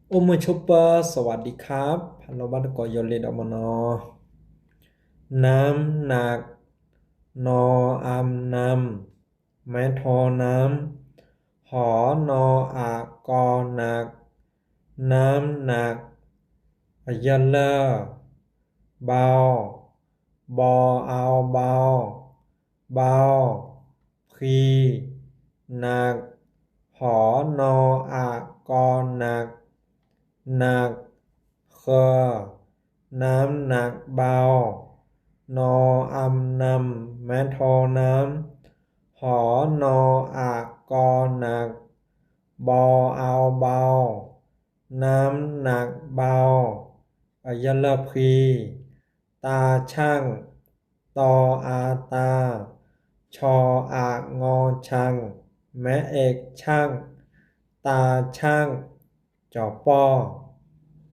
โอมชปเปอร์สวัสดีครับฮัลโหลบัตกอยเลดอมนอน้ำหนักนออำนำไม้ทอน้ำหอนออากอหนักน้ำหนักยันเลอเบาบอเอาเบาเบาพรีหนักหอนออากอหนักหนักเคอน้ำหนักเบานออำนำแม้ทอน้ำหอนออากอหนักบอเอาเบาน้ำหนักเบาอยัลลพรีตาช่างตออาตาชออางอช่างแม้เอกช่างตาช่างจอปอ